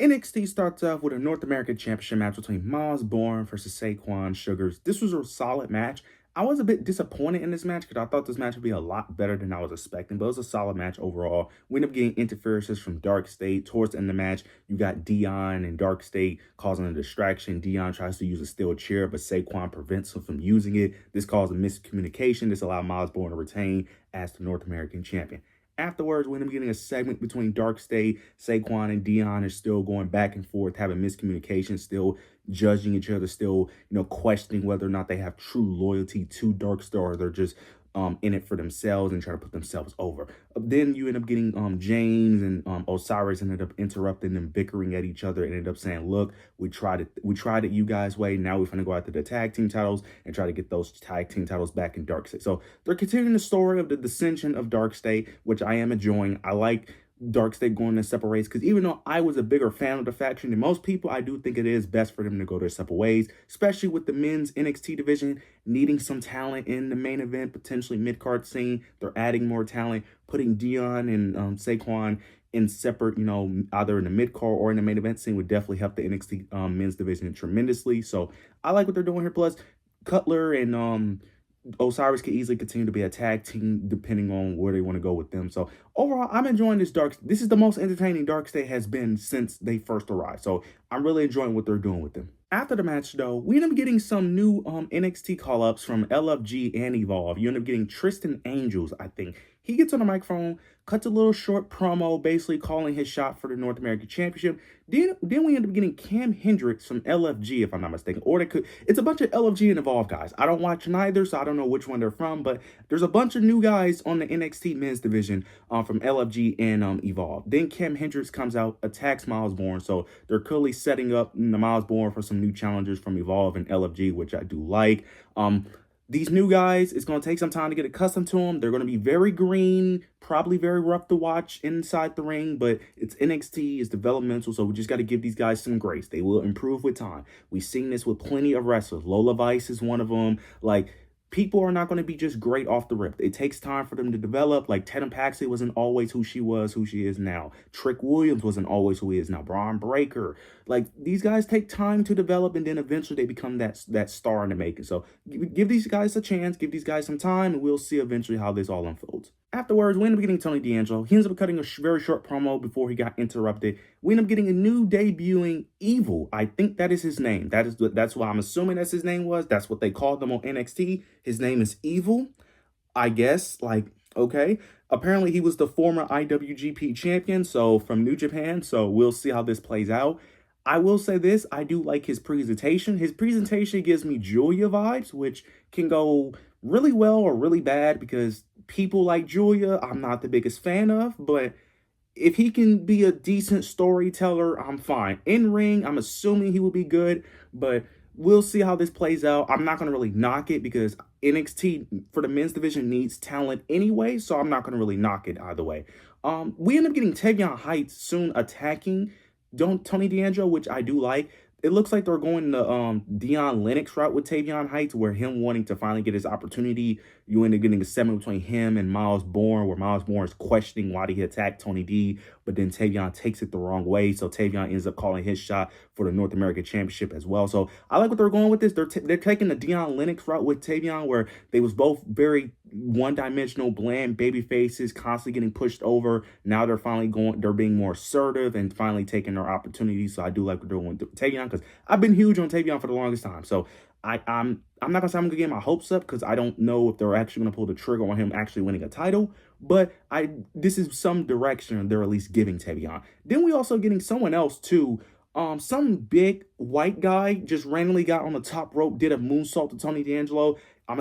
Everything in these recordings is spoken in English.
NXT starts off with a North American Championship match between Miles Bourne versus Saquon Sugars. This was a solid match. I was a bit disappointed in this match because I thought this match would be a lot better than I was expecting, but it was a solid match overall. We end up getting interferences from Dark State. Towards the end of the match, you got Dion and Dark State causing a distraction. Dion tries to use a steel chair, but Saquon prevents him from using it. This caused a miscommunication. This allowed Miles Bourne to retain as the North American champion. Afterwards, we end up getting a segment between Dark State, Saquon, and Dion are still going back and forth, having miscommunication, still judging each other, still, questioning whether or not they have true loyalty to Dark Star or they're just in it for themselves and trying to put themselves over. Then you end up getting James and Osiris ended up interrupting them, bickering at each other, and ended up saying, "Look, we tried it you guys' way. Now we're gonna go after the tag team titles and try to get those tag team titles back in Dark State." So they're continuing the story of the dissension of Dark State, which I am enjoying. I like Dark State going to separate ways because even though I was a bigger fan of the faction than most people, I do think it is best for them to go their separate ways, especially with the men's NXT division needing some talent in the main event, potentially mid-card scene. They're adding more talent, putting Dion and Saquon in separate, either in the mid-card or in the main event scene would definitely help the NXT men's division tremendously. So I like what they're doing here. Plus, Cutler and Osiris could easily continue to be a tag team depending on where they want to go with them. So overall, I'm enjoying this Dark. This is the most entertaining Dark State has been since they first arrived. So I'm really enjoying what they're doing with them. After the match, though, we end up getting some new NXT call-ups from LFG and Evolve. You end up getting Tristan Angels, I think. He gets on the microphone, cuts a little short promo, basically calling his shot for the North American Championship. Then we end up getting Cam Hendricks from LFG, if I'm not mistaken. Or it's a bunch of LFG and Evolve guys. I don't watch neither, so I don't know which one they're from, but there's a bunch of new guys on the NXT men's division from LFG and Evolve. Then Cam Hendricks comes out, attacks Miles Bourne, so they're clearly setting up the Miles Bourne for some new challengers from Evolve and LFG, which I do like. These new guys, it's going to take some time to get accustomed to them. They're going to be very green, probably very rough to watch inside the ring, but it's NXT, it's developmental, so we just got to give these guys some grace. They will improve with time. We've seen this with plenty of wrestlers. Lola Vice is one of them. Like, people are not going to be just great off the rip. It takes time for them to develop. Like, Tatum Paxley wasn't always who she is now. Trick Williams wasn't always who he is now. Braun Breaker. Like, these guys take time to develop, and then eventually they become that star in the making. So give these guys a chance, give these guys some time, and we'll see eventually how this all unfolds. Afterwards, we end up getting Tony D'Angelo. He ends up cutting a very short promo before he got interrupted. We end up getting a new debuting Evil. I think that is his name. That's what I'm assuming that's his name was. That's what they called him on NXT. His name is Evil, I guess. Like, okay. Apparently, he was the former IWGP champion, so from New Japan. So we'll see how this plays out. I will say this, I do like his presentation. His presentation gives me Julia vibes, which can go really well or really bad because people like Julia, I'm not the biggest fan of, but if he can be a decent storyteller, I'm fine. In ring, I'm assuming he will be good, but we'll see how this plays out. I'm not going to really knock it because NXT for the men's division needs talent anyway, so I'm not going to really knock it either way. We end up getting Tavion Heights soon attacking Tony D'Angelo, which I do like. It looks like they're going the Dion Lennox route with Tavion Heights, where him wanting to finally get his opportunity. You end up getting a segment between him and Miles Bourne, where Miles Bourne is questioning why did he attack Tony D, but then Tavion takes it the wrong way, so Tavion ends up calling his shot for the North American Championship as well. So I like what they're going with this. They're taking the Dion Lennox route with Tavion, where they was both very one-dimensional, bland baby faces, constantly getting pushed over. Now they're being more assertive and finally taking their opportunities. So I do like what they're doing with Tavion because I've been huge on Tavion for the longest time. So I'm not gonna say I'm gonna get my hopes up because I don't know if they're actually gonna pull the trigger on him actually winning a title. But this is some direction they're at least giving Tavion. Then we also getting someone else too. Some big white guy just randomly got on the top rope, did a moonsault to Tony D'Angelo.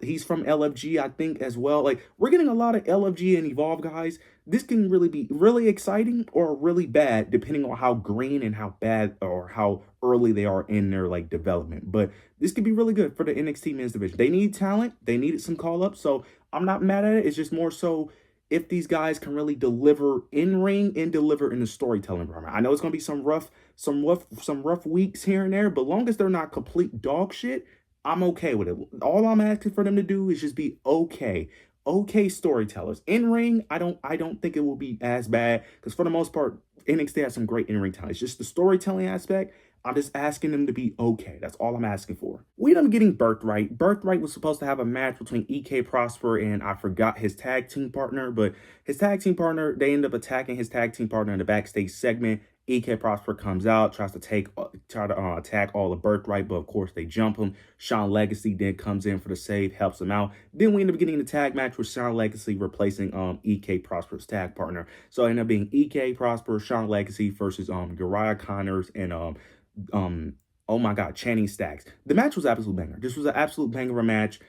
He's from LFG, I think, as well. Like, we're getting a lot of LFG and Evolve guys. This can really be really exciting or really bad, depending on how green and how bad or how early they are in their, like, development. But this could be really good for the NXT men's division. They need talent. They needed some call-ups, so I'm not mad at it. It's just more so if these guys can really deliver in ring and deliver in the storytelling environment. I know it's gonna be some rough weeks here and there, but long as they're not complete dog shit, I'm okay with it. All I'm asking for them to do is just be okay. okay storytellers. In ring, I don't think it will be as bad because for the most part, NXT has some great in ring talent. It's just the storytelling aspect. I'm just asking them to be okay. That's all I'm asking for. We ended up getting Birthright. Birthright was supposed to have a match between EK Prosper and I forgot his tag team partner, but his tag team partner, they end up attacking his tag team partner in the backstage segment. EK Prosper comes out, tries to attack all the Birthright, but of course they jump him. Sean Legacy then comes in for the save, helps him out. Then we end up getting the tag match with Sean Legacy replacing EK Prosper's tag partner. So it ended up being EK Prosper, Sean Legacy versus Uriah Connors and oh my god, Channing Stacks. The match was absolute banger. This was an absolute banger of a match.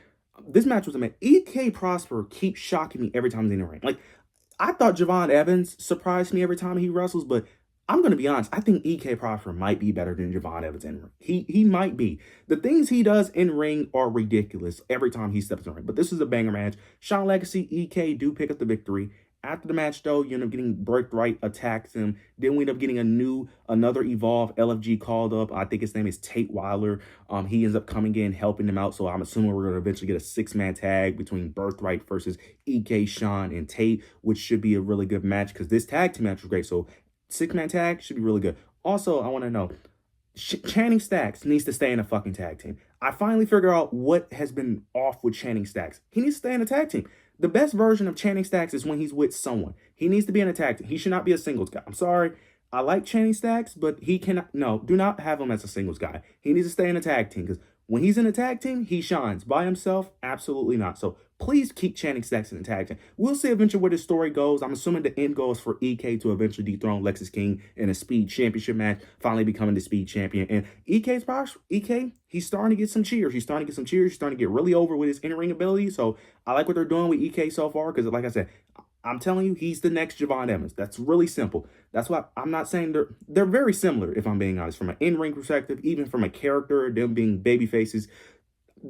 This match was a man. EK Prosper keeps shocking me every time he's in the ring. Like I thought Javon Evans surprised me every time he wrestles, but I'm gonna be honest. I think EK Prosper might be better than Javon Evans in ring. He might be. The things he does in ring are ridiculous every time he steps in the ring. But this is a banger match. Sean Legacy, EK do pick up the victory. After the match, though, you end up getting Birthright attacks him. Then we end up getting another Evolve LFG called up. I think his name is Tate Wilder. He ends up coming in, helping them out. So I'm assuming we're going to eventually get a 6-man tag between Birthright versus EK, Sean, and Tate, which should be a really good match because this tag team match was great. So 6-man tag should be really good. Also, I want to know, Channing Stacks needs to stay in a fucking tag team. I finally figured out what has been off with Channing Stacks. He needs to stay in a tag team. The best version of Channing Stacks is when he's with someone. He needs to be in a tag team. He should not be a singles guy. I'm sorry. I like Channing Stacks, but he cannot. No, do not have him as a singles guy. He needs to stay in a tag team because when he's in a tag team, he shines. By himself, absolutely not. So please keep Channing Stacks in the tag team. We'll see eventually where this story goes. I'm assuming the end goal is for EK to eventually dethrone Lexis King in a speed championship match, finally becoming the speed champion. And EK, he's starting to get some cheers. He's starting to get really over with his in-ring ability. So I like what they're doing with EK so far because, like I said, I'm telling you, he's the next Javon Evans. That's really simple. That's why I'm not saying they're very similar, if I'm being honest, from an in-ring perspective, even from a character, them being baby faces.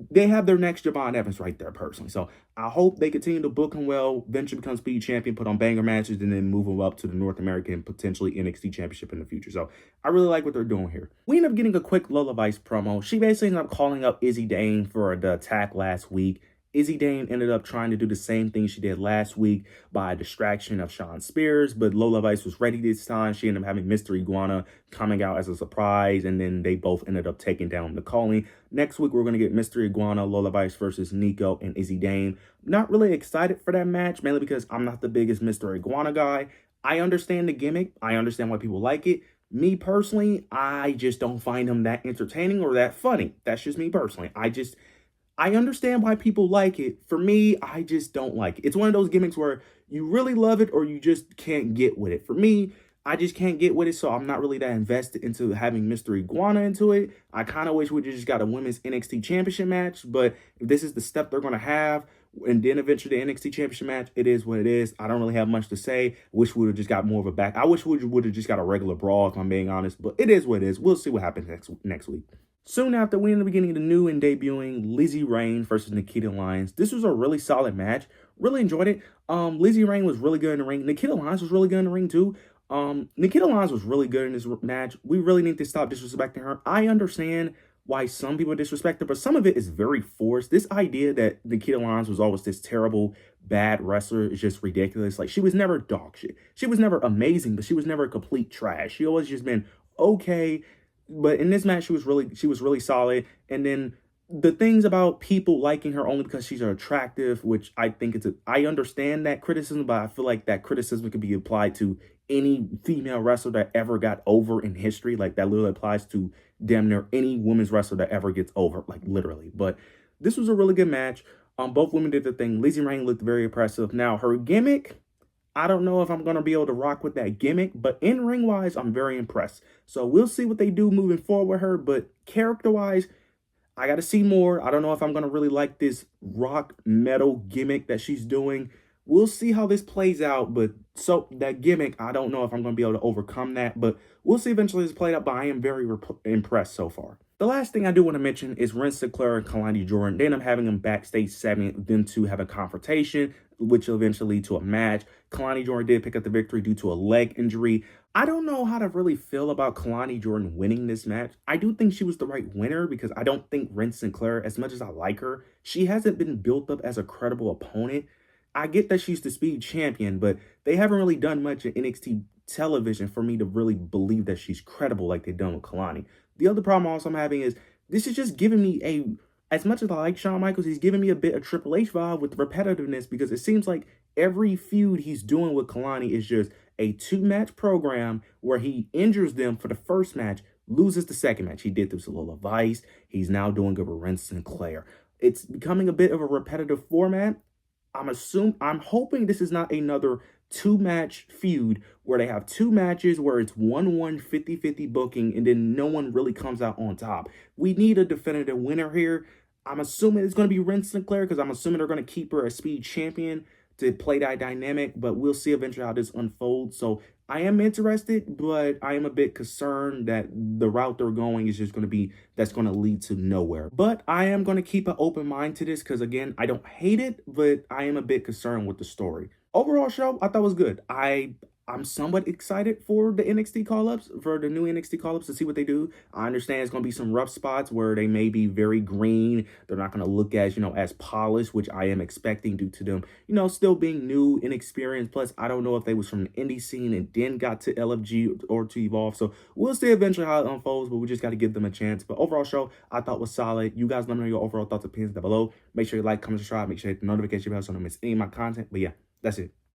They have their next Javon Evans right there, personally. So I hope they continue to book him well, eventually become speed champion, put on banger matches, and then move him up to the North American, potentially NXT championship in the future. So I really like what they're doing here. We end up getting a quick Lola Vice promo. She basically ended up calling up Izzy Dane for the attack last week. Izzy Dane ended up trying to do the same thing she did last week by a distraction of Sean Spears, but Lola Vice was ready this time. She ended up having Mr. Iguana coming out as a surprise, and then they both ended up taking down the Calling. Next week, we're going to get Mr. Iguana, Lola Vice versus Nico and Izzy Dane. Not really excited for that match, mainly because I'm not the biggest Mr. Iguana guy. I understand the gimmick. I understand why people like it. Me personally, I just don't find him that entertaining or that funny. That's just me personally. I understand why people like it. For me, I just don't like it. It's one of those gimmicks where you really love it or you just can't get with it. For me, I just can't get with it, so I'm not really that invested into having Mr. Iguana into it. I kind of wish we just got a women's NXT championship match, but if this is the step they're going to have, and then eventually the NXT championship match, it is what it is. I don't really have much to say. Wish we would have just got more of a back. I wish we would have just got a regular brawl, if I'm being honest, but it is what it is. We'll see what happens next week. Soon after, we ended up beginning the new and debuting Lizzy Rain versus Nikita Lyons. This was a really solid match. Really enjoyed it. Lizzy Rain was really good in the ring. Nikita Lyons was really good in the ring too. Nikita Lyons was really good in this match. We really need to stop disrespecting her. I understand why some people disrespect her, but some of it is very forced. This idea that Nikita Lyons was always this terrible, bad wrestler is just ridiculous. Like, she was never dog shit. She was never amazing, but she was never complete trash. She always just been okay. But in this match, she was really solid. And then the things about people liking her only because she's attractive, which I think I understand that criticism, but I feel like that criticism could be applied to any female wrestler that ever got over in history. Like, that literally applies to damn near any women's wrestler that ever gets over, like, literally. But this was a really good match. Both women did their thing. Lizzy Rain looked very impressive. Now, her gimmick, I don't know if I'm going to be able to rock with that gimmick, but in-ring wise, I'm very impressed. So we'll see what they do moving forward with her, but character-wise, I got to see more. I don't know if I'm going to really like this rock metal gimmick that she's doing. We'll see how this plays out, but so that gimmick, I don't know if I'm going to be able to overcome that, but we'll see eventually this played out, but I am very impressed so far. The last thing I do want to mention is Ren Sinclair and Kehlani Jordan. They end up having them backstage segment, them two have a confrontation, which will eventually lead to a match. Kehlani Jordan did pick up the victory due to a leg injury. I don't know how to really feel about Kehlani Jordan winning this match. I do think she was the right winner because I don't think Ren Sinclair, as much as I like her, she hasn't been built up as a credible opponent. I get that she's the speed champion, but they haven't really done much in NXT television for me to really believe that she's credible like they've done with Kehlani. The other problem also I'm having is this is just giving me as much as I like Shawn Michaels, he's giving me a bit of Triple H vibe with the repetitiveness because it seems like every feud he's doing with Kehlani is just a 2-match program where he injures them for the first match, loses the second match. He did this with Lola Vice. He's now doing it with Ren Sinclair. It's becoming a bit of a repetitive format. I'm hoping this is not another 2-match feud where they have 2 matches where it's 1-1 50-50 booking and then no one really comes out on top. We need a definitive winner here. I'm assuming it's going to be Ren Sinclair because I'm assuming they're going to keep her as speed champion to play that dynamic, but we'll see eventually how this unfolds. So I am interested, but I am a bit concerned that the route they're going is just going to be that's going to lead to nowhere. But I am going to keep an open mind to this because, again, I don't hate it, but I am a bit concerned with the story. Overall show, I thought was good. I'm somewhat excited for the NXT call-ups, for the new NXT call-ups to see what they do. I understand it's going to be some rough spots where they may be very green. They're not going to look as, as polished, which I am expecting due to them, still being new, inexperienced. Plus, I don't know if they was from the indie scene and then got to LFG or to Evolve. So we'll see eventually how it unfolds, but we just got to give them a chance. But overall show, I thought was solid. You guys let me know your overall thoughts and opinions down below. Make sure you like, comment, subscribe. Make sure you hit the notification bell so you don't miss any of my content. But yeah, that's it.